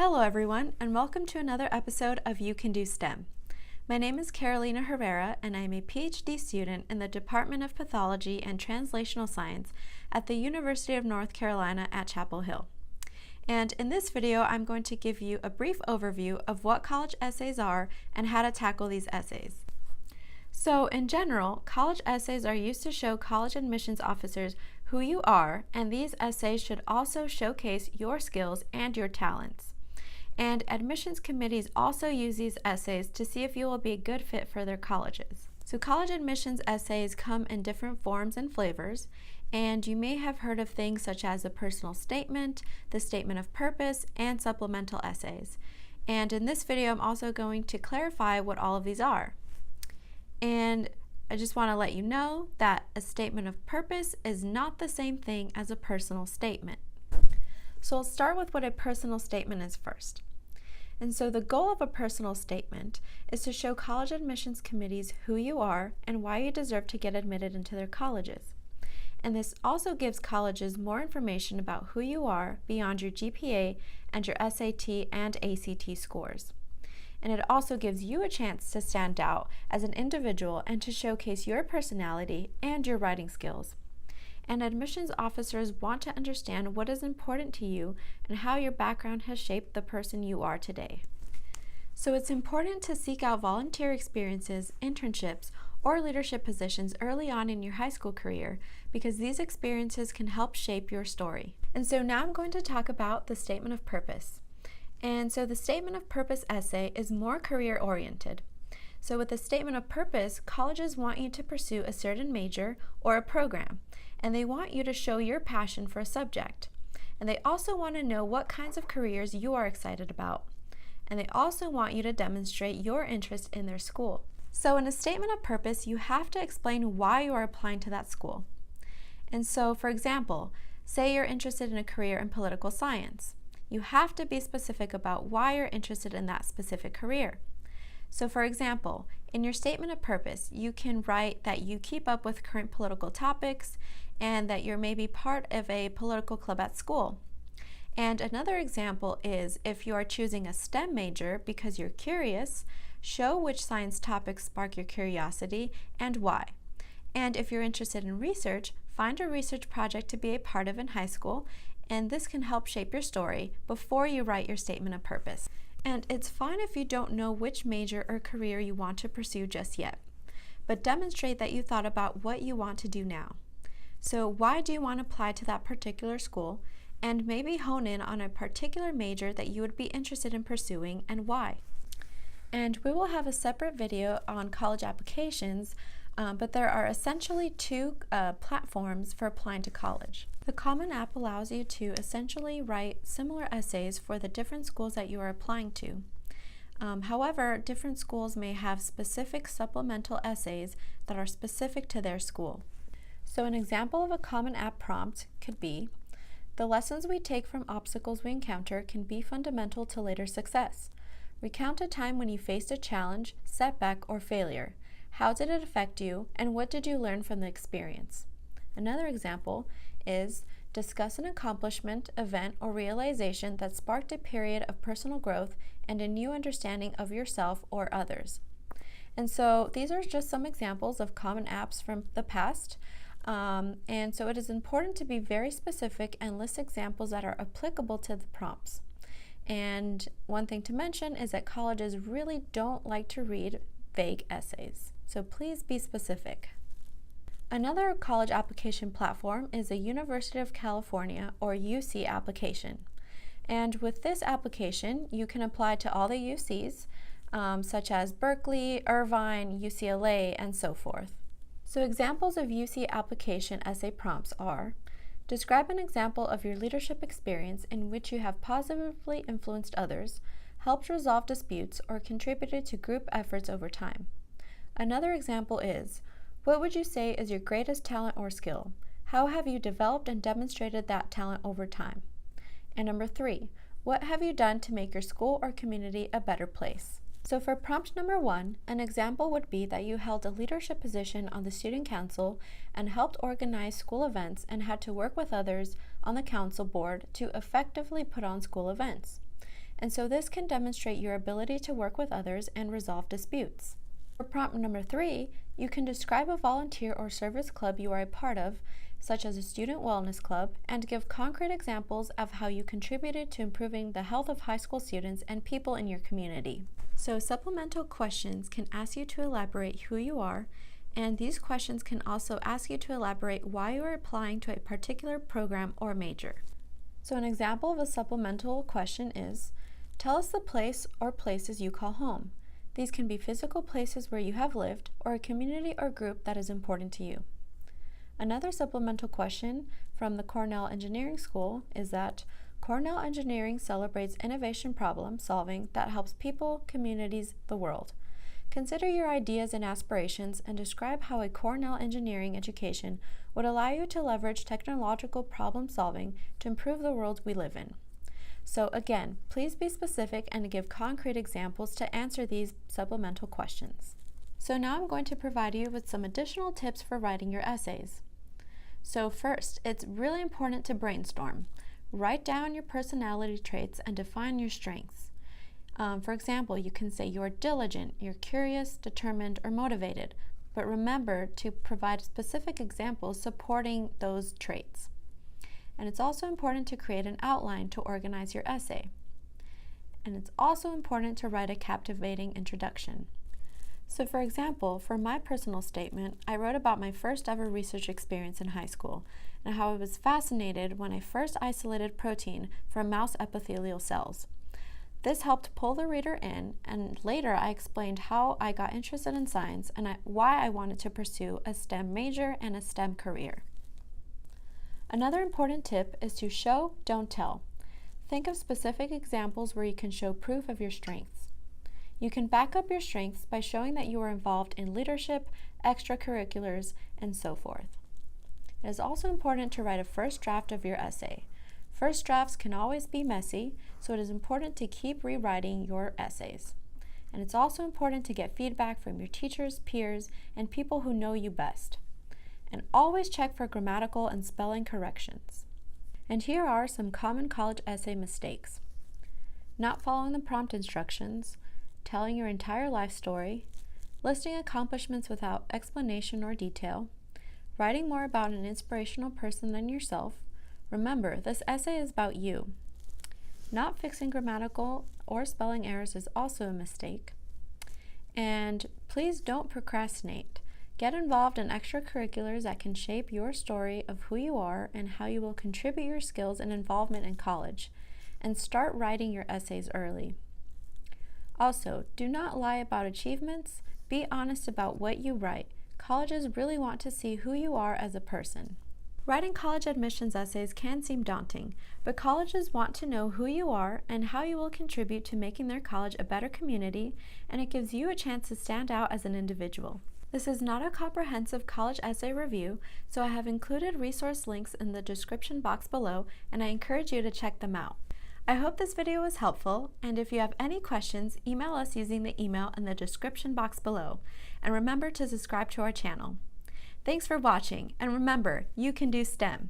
Hello everyone, and welcome to another episode of You Can Do STEM. My name is Carolina Herrera, and I am a PhD student in the Department of Pathology and Translational Science at the University of North Carolina at Chapel Hill. And in this video, I'm going to give you a brief overview of what college essays are and how to tackle these essays. So in general, college essays are used to show college admissions officers who you are, and these essays should also showcase your skills and your talents. And admissions committees also use these essays to see if you will be a good fit for their colleges. So college admissions essays come in different forms and flavors, and you may have heard of things such as a personal statement, the statement of purpose, and supplemental essays. And in this video, I'm also going to clarify what all of these are. And I just want to let you know that a statement of purpose is not the same thing as a personal statement. So I'll start with what a personal statement is first. And so the goal of a personal statement is to show college admissions committees who you are and why you deserve to get admitted into their colleges. And this also gives colleges more information about who you are beyond your GPA and your SAT and ACT scores. And it also gives you a chance to stand out as an individual and to showcase your personality and your writing skills. And admissions officers want to understand what is important to you and how your background has shaped the person you are today. So it's important to seek out volunteer experiences, internships, or leadership positions early on in your high school career because these experiences can help shape your story. And so now I'm going to talk about the statement of purpose. And so the statement of purpose essay is more career-oriented. So with the statement of purpose, colleges want you to pursue a certain major or a program, and they want you to show your passion for a subject. And they also want to know what kinds of careers you are excited about. And they also want you to demonstrate your interest in their school. So in a statement of purpose, you have to explain why you are applying to that school. And so, for example, say you're interested in a career in political science. You have to be specific about why you're interested in that specific career. So for example, in your statement of purpose, you can write that you keep up with current political topics and that you're maybe part of a political club at school. And another example is if you are choosing a STEM major because you're curious, show which science topics spark your curiosity and why. And if you're interested in research, find a research project to be a part of in high school, and this can help shape your story before you write your statement of purpose. And it's fine if you don't know which major or career you want to pursue just yet, but demonstrate that you thought about what you want to do now. So why do you want to apply to that particular school, and maybe hone in on a particular major that you would be interested in pursuing and why. And we will have a separate video on college applications, but there are essentially two platforms for applying to college. The Common App allows you to essentially write similar essays for the different schools that you are applying to. However, different schools may have specific supplemental essays that are specific to their school. So an example of a Common App prompt could be, the lessons we take from obstacles we encounter can be fundamental to later success. Recount a time when you faced a challenge, setback, or failure. How did it affect you, and what did you learn from the experience? Another example is, discuss an accomplishment, event, or realization that sparked a period of personal growth and a new understanding of yourself or others. And so these are just some examples of common apps from the past. And so it is important to be very specific and list examples that are applicable to the prompts. And one thing to mention is that colleges really don't like to read vague essays. So please be specific. Another college application platform is a University of California or UC application. And with this application, you can apply to all the UCs, such as Berkeley, Irvine, UCLA, and so forth. So examples of UC application essay prompts are, describe an example of your leadership experience in which you have positively influenced others, helped resolve disputes, or contributed to group efforts over time. Another example is, what would you say is your greatest talent or skill? How have you developed and demonstrated that talent over time? And number 3, what have you done to make your school or community a better place? So for prompt number 1, an example would be that you held a leadership position on the student council and helped organize school events and had to work with others on the council board to effectively put on school events. and so this can demonstrate your ability to work with others and resolve disputes. For prompt number 3, you can describe a volunteer or service club you are a part of, such as a student wellness club, and give concrete examples of how you contributed to improving the health of high school students and people in your community. So supplemental questions can ask you to elaborate who you are, and these questions can also ask you to elaborate why you are applying to a particular program or major. So an example of a supplemental question is, tell us the place or places you call home. These can be physical places where you have lived or a community or group that is important to you. Another supplemental question from the Cornell Engineering School is that Cornell Engineering celebrates innovation problem solving that helps people, communities, the world. Consider your ideas and aspirations and describe how a Cornell engineering education would allow you to leverage technological problem solving to improve the world we live in. So again, please be specific and give concrete examples to answer these supplemental questions. So now I'm going to provide you with some additional tips for writing your essays. So first, it's really important to brainstorm. Write down your personality traits and define your strengths. For example, you can say you're diligent, you're curious, determined, or motivated, but remember to provide specific examples supporting those traits. And it's also important to create an outline to organize your essay. And it's also important to write a captivating introduction. So for example, for my personal statement, I wrote about my first ever research experience in high school and how I was fascinated when I first isolated protein from mouse epithelial cells. This helped pull the reader in, and later I explained how I got interested in science and why I wanted to pursue a STEM major and a STEM career. Another important tip is to show, don't tell. Think of specific examples where you can show proof of your strengths. You can back up your strengths by showing that you are involved in leadership, extracurriculars, and so forth. It is also important to write a first draft of your essay. First drafts can always be messy, so it is important to keep rewriting your essays. And it's also important to get feedback from your teachers, peers, and people who know you best. And always check for grammatical and spelling corrections. And here are some common college essay mistakes: not following the prompt instructions, telling your entire life story, listing accomplishments without explanation or detail, writing more about an inspirational person than yourself. Remember, this essay is about you. Not fixing grammatical or spelling errors is also a mistake. And please don't procrastinate. Get involved in extracurriculars that can shape your story of who you are and how you will contribute your skills and involvement in college. And start writing your essays early. Also, do not lie about achievements. Be honest about what you write. Colleges really want to see who you are as a person. Writing college admissions essays can seem daunting, but colleges want to know who you are and how you will contribute to making their college a better community, and it gives you a chance to stand out as an individual. This is not a comprehensive college essay review, so I have included resource links in the description box below, and I encourage you to check them out. I hope this video was helpful, and if you have any questions, email us using the email in the description box below, and remember to subscribe to our channel. Thanks for watching, and remember, you can do STEM.